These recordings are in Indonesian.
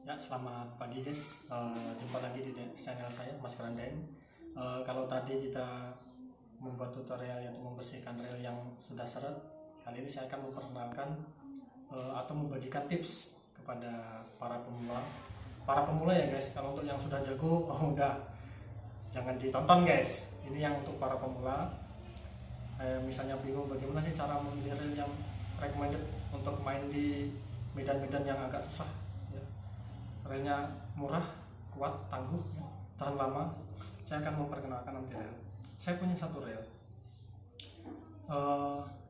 Ya, selamat pagi guys. Jumpa lagi di channel saya, Mas Grandain. Kalau tadi kita membuat tutorial yaitu membersihkan rel yang sudah seret, kali ini saya akan memperkenalkan atau membagikan tips kepada para pemula. Para pemula ya guys. Kalau untuk yang sudah jago, udah jangan ditonton guys. Ini yang untuk para pemula. Misalnya bingung bagaimana sih cara memilih rel yang recommended untuk main di medan-medan yang agak susah. Relnya murah, kuat, tangguh, tahan lama. Saya akan memperkenalkan nanti rel. Saya punya satu rel.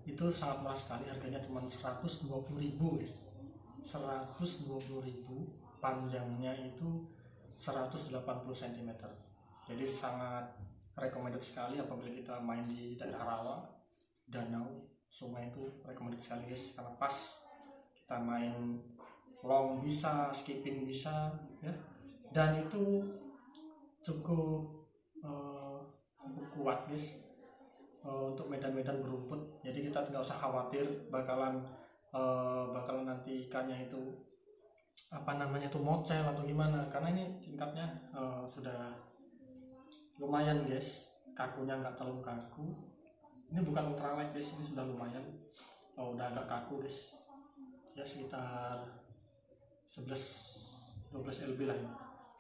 Itu sangat murah sekali, harganya cuma 120.000 guys. 120.000, panjangnya itu 180 cm. Jadi sangat recommended sekali apabila kita main di daerah rawa, danau, sungai, itu recommended sekali guys, karena pas kita main long bisa, skipping bisa ya, dan itu cukup kuat guys untuk medan-medan berumput. Jadi kita tidak usah khawatir bakalan nanti ikannya itu itu mocel atau gimana, karena ini tingkatnya sudah lumayan guys, kakunya nggak terlalu kaku. Ini bukan ultralight guys, ini sudah lumayan, udah agak kaku guys ya, sekitar 11-12 lb lah ya.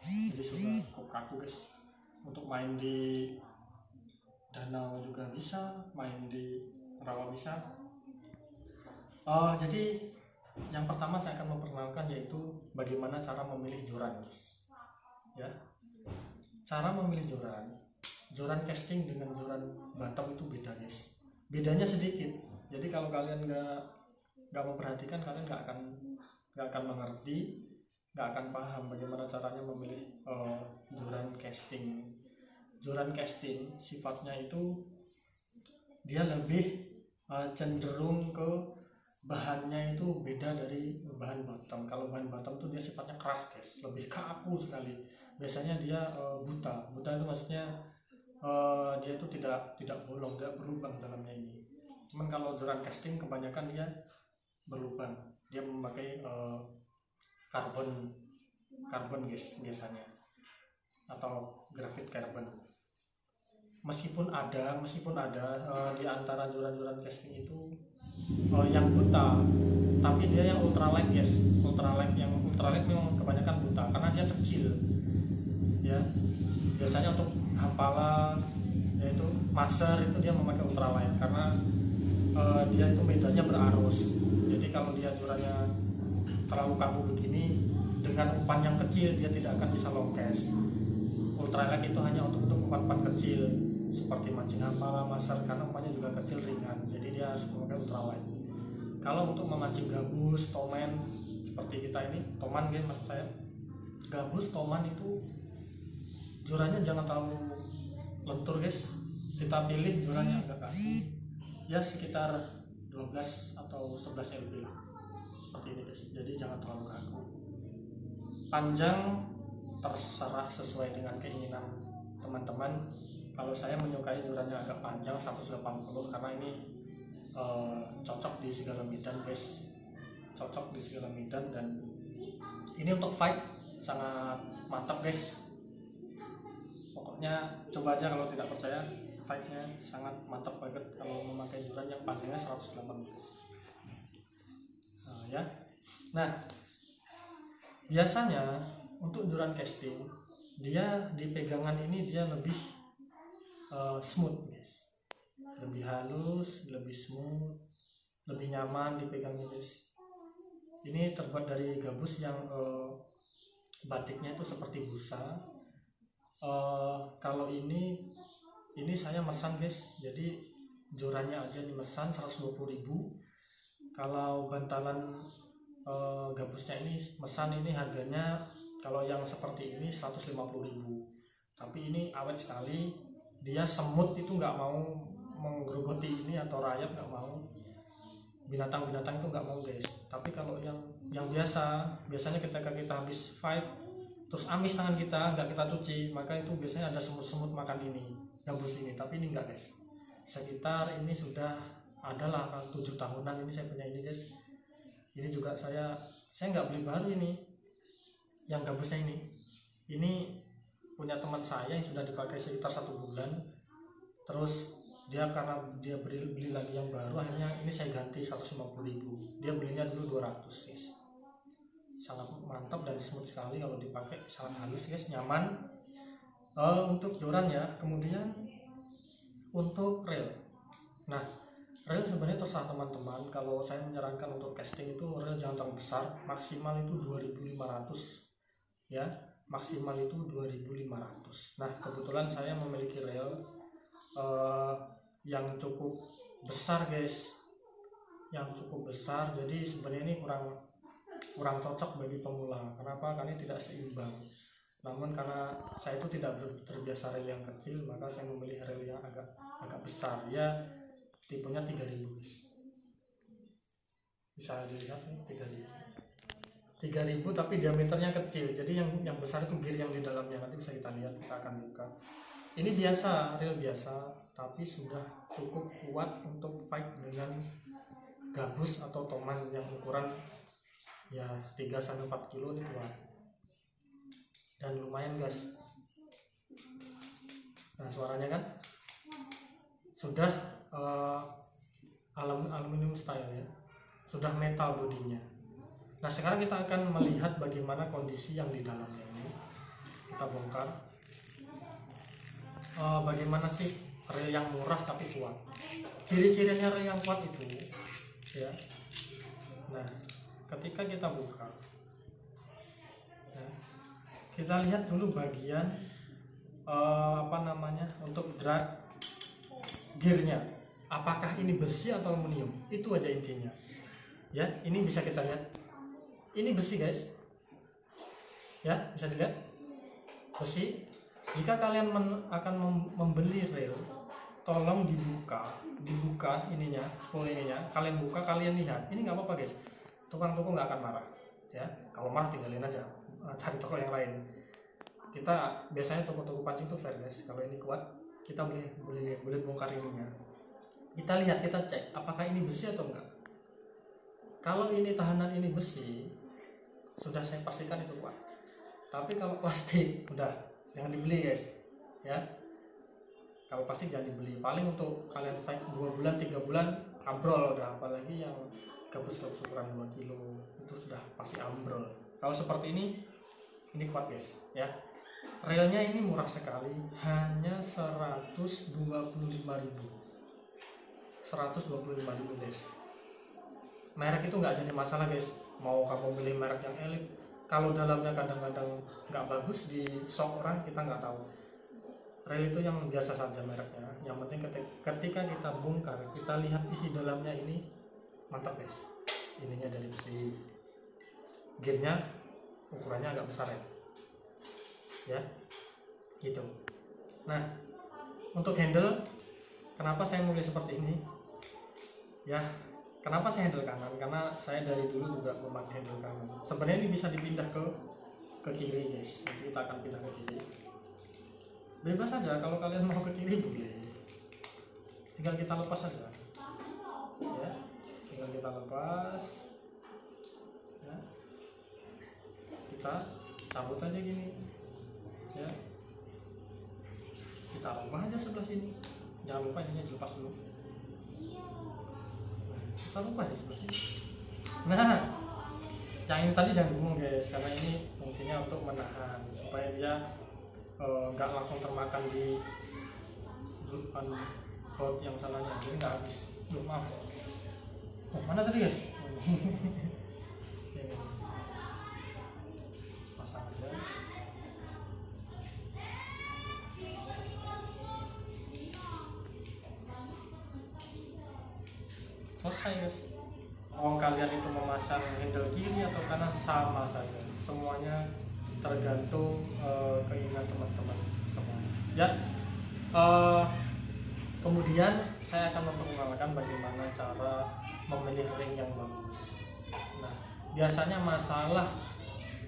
Jadi sudah cukup kaku guys, untuk main di danau juga bisa, main di rawa bisa. Jadi yang pertama saya akan memperkenalkan yaitu bagaimana cara memilih joran guys ya. Cara memilih joran casting dengan joran bottom itu beda guys, bedanya sedikit. Jadi kalau kalian nggak memperhatikan, kalian nggak akan mengerti, nggak akan paham bagaimana caranya memilih joran casting. Joran casting sifatnya itu dia lebih cenderung ke bahannya itu beda dari bahan bottom. Kalau bahan bottom itu dia sifatnya keras guys, lebih kaku sekali. Biasanya dia buta itu maksudnya dia itu tidak bolong, tidak berlubang dalamnya ini. Cuman kalau joran casting kebanyakan dia berlubang, dia memakai karbon guys biasanya, atau grafit karbon. Meskipun ada di antara joran-joran casting itu yang buta, tapi dia yang ultralight guys. Ultralight memang kebanyakan buta karena dia kecil ya. Biasanya untuk hampalan yaitu maser itu dia memakai ultralight karena dia itu medannya berarus. Jadi kalau dia jorannya terlalu kaku begini, dengan umpan yang kecil dia tidak akan bisa long cast. Ultralight itu hanya untuk umpan kecil seperti mancing hampalan, maser, karena umpannya juga kecil, ringan. Jadi dia harus memakai ultralight. Kalau untuk memancing gabus, toman seperti kita ini, toman gitu maksud saya, gabus, toman itu jorannya jangan terlalu lentur guys. Kita pilih jorannya agak kaku ya, sekitar 12 atau 11 lb seperti ini guys. Jadi jangan terlalu kaku. Panjang terserah sesuai dengan keinginan teman-teman. Kalau saya menyukai jorannya agak panjang 180 karena ini cocok di segala medan guys, cocok di segala medan, dan ini untuk fight sangat mantap guys. Pokoknya coba aja kalau tidak percaya, fightnya sangat mantap banget kalau memakai joran yang panjangnya 180 ya. Nah, biasanya untuk joran casting dia di pegangan ini dia lebih smooth guys, lebih halus, lebih smooth, lebih nyaman dipegangnya guys. Ini terbuat dari gabus yang batiknya itu seperti busa. Kalau ini saya mesan guys, jadi jorannya aja dimesan 120.000. Kalau bantalan gabusnya ini mesan, ini harganya kalau yang seperti ini 150.000. Tapi ini awet sekali, dia semut itu nggak mau menggerogoti ini atau rayap, nggak mau, binatang-binatang itu nggak mau guys. Tapi kalau yang biasanya ketika kita habis fight terus amis tangan kita, nggak kita cuci, maka itu biasanya ada semut-semut makan ini gabus ini. Tapi ini enggak guys, sekitar ini sudah adalah 7 tahunan ini saya punya ini guys. Ini juga saya nggak beli baru ini, yang gabusnya ini punya teman saya yang sudah dipakai sekitar 1 bulan. Terus dia karena dia beli lagi yang baru, akhirnya ini saya ganti 150.000. Dia belinya dulu 200 guys. Sangat mantap dan smooth sekali kalau dipakai, sangat halus guys, nyaman. Untuk joran ya. Kemudian untuk reel, nah reel sebenarnya terserah teman-teman. Kalau saya menyarankan untuk casting itu reel jangan terlalu besar, maksimal itu 2500 ya, maksimal itu 2500. Nah kebetulan saya memiliki reel yang cukup besar guys, yang cukup besar, jadi sebenarnya ini kurang cocok bagi pemula. Kenapa? Karena tidak seimbang. Namun karena saya itu tidak terbiasa reel yang kecil, maka saya memilih reel yang agak besar ya, tipenya 3000 guys. Bisa dilihat nih, 3000 tapi diameternya kecil. Jadi yang besar itu gear yang di dalamnya, nanti bisa kita lihat, kita akan buka. Ini biasa, reel biasa, tapi sudah cukup kuat untuk fight dengan gabus atau toman yang ukuran ya 3-4 kilo. Ini kuat dan lumayan guys. Nah suaranya kan sudah aluminium style ya, sudah metal bodinya. Nah sekarang kita akan melihat bagaimana kondisi yang di dalamnya ini. Kita bongkar bagaimana sih reel yang murah tapi kuat. Ciri-cirinya reel yang kuat itu ya. Nah ketika kita buka ya, kita lihat dulu bagian untuk drag gearnya, apakah ini besi atau aluminium, itu aja intinya ya. Ini bisa kita lihat, ini besi guys ya, bisa dilihat besi. Jika kalian akan membeli reel, tolong dibuka ininya, spool ininya, kalian buka, kalian lihat. Ini nggak apa-apa guys, tukang toko nggak akan marah ya. Kalau marah tinggalin aja, cari toko yang lain. Kita biasanya toko-toko pancing tuh fair guys. Kalau ini kuat, kita boleh bongkar ininya. Kita lihat, kita cek apakah ini besi atau enggak. Kalau ini tahanan ini besi, sudah saya pastikan itu kuat. Tapi kalau plastik, udah jangan dibeli guys ya. Kalau plastik jangan dibeli, paling untuk kalian fight 2 bulan 3 bulan ambrol udah. Apalagi yang gabus-gabus ukuran 2 kilo itu sudah pasti ambrol. Kalau seperti ini kuat guys ya. Reelnya ini murah sekali, hanya 125.000 guys. Merek itu nggak jadi masalah guys. Mau kamu pilih merek yang elit, kalau dalamnya kadang-kadang nggak bagus di shop orang, kita nggak tahu. Reel itu yang biasa saja mereknya. Yang penting ketika kita bongkar, kita lihat isi dalamnya ini mantap guys. Ininya dari besi, gearnya ukurannya agak besar ya gitu. Nah untuk handle, kenapa saya memilih seperti ini ya? Kenapa saya handle kanan? Karena saya dari dulu juga memakai handle kanan. Sebenarnya ini bisa dipindah ke kiri guys. Nanti kita akan pindah ke kiri. Bebas saja, kalau kalian mau ke kiri boleh. Tinggal kita lepas saja. Ya, tinggal kita lepas. Ya. Kita cabut aja gini. Ya. Kita rubah aja sebelah sini. Jangan lupa ininya dilepas dulu. Kita lupa ya sebelah sini. Nah, yang ini tadi jangan bingung guys, karena ini fungsinya untuk menahan supaya dia nggak langsung termakan di baut yang salahnya. Jadi nggak habis. Maaf. Oh, mana tadi guys? Pasang aja. Selesai guys. Mau kalian itu memasang handle kiri atau kanan sama saja, semuanya tergantung keinginan teman-teman semua ya. Kemudian saya akan memperkenalkan bagaimana cara memilih ring yang bagus. Nah biasanya masalah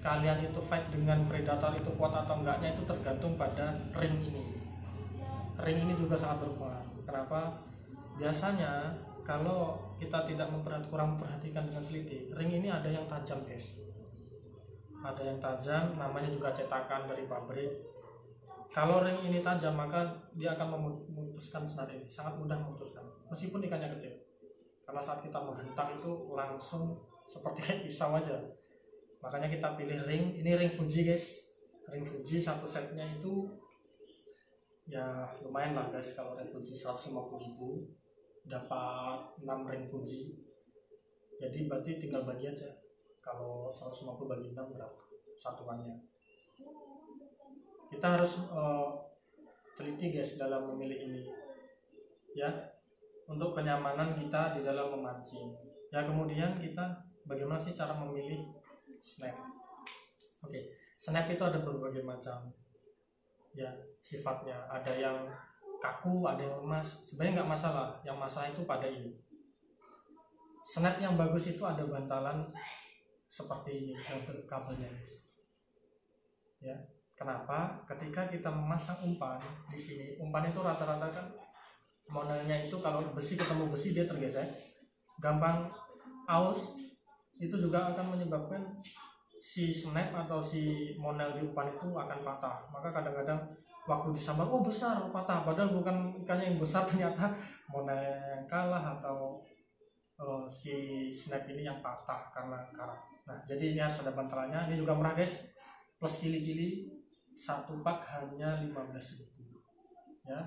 kalian itu fight dengan predator itu kuat atau enggaknya itu tergantung pada ring ini. Ring ini juga sangat berpengaruh. Kenapa? Biasanya kalau kita kurang memperhatikan dengan teliti, ring ini ada yang tajam guys. ada yang tajam, namanya juga cetakan dari pabrik. Kalau ring ini tajam maka dia akan memutuskan senar ini, sangat mudah memutuskan meskipun ikannya kecil, karena saat kita menghentak itu langsung seperti kayak pisau aja. Makanya kita pilih ring, ini ring Fuji guys, ring Fuji satu setnya itu ya lumayan lah guys. Kalau ring Fuji 150.000 dapat 6 ring Fuji, jadi berarti tinggal bagi aja. Kalau 150 bagi 6 berapa satuannya. Kita harus teliti guys dalam memilih ini ya, untuk kenyamanan kita di dalam memancing ya. Kemudian kita bagaimana sih cara memilih snap. Oke, snap itu ada berbagai macam ya sifatnya, ada yang kaku, ada yang lemas. Sebenarnya nggak masalah, yang masalah itu pada ini. Snap yang bagus itu ada bantalan seperti ini, kabelnya guys ya. Kenapa? Ketika kita memasang umpan di sini, umpan itu rata-rata kan monelnya itu kalau besi ketemu besi dia tergesek, gampang aus. Itu juga akan menyebabkan si snap atau si monel di umpan itu akan patah. Maka kadang-kadang waktu disambang, oh besar, patah, padahal bukan ikannya yang besar, ternyata monel yang kalah atau si snap ini yang patah karena karat. Nah, jadi ini harus ada bantalannya. Ini juga murah guys, plus kili-kili, satu pak hanya 15.000 ya.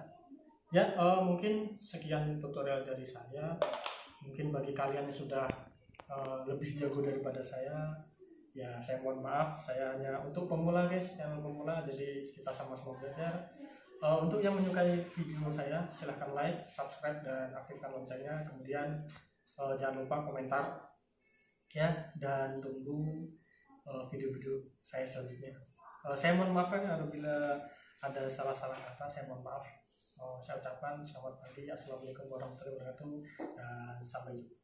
Ya mungkin sekian tutorial dari saya. Mungkin bagi kalian yang sudah lebih jago daripada saya, ya saya mohon maaf. Saya hanya untuk pemula guys, channel pemula, jadi kita sama-sama belajar. Untuk yang menyukai video saya, silahkan like, subscribe, dan aktifkan loncengnya. Kemudian jangan lupa komentar ya, dan tunggu video-video saya selanjutnya. Saya mohon maaf ya apabila ada salah-salah kata, saya mohon maaf. Saya ucapkan selamat pagi, assalamualaikum warahmatullahi wabarakatuh, dan sampai jumpa.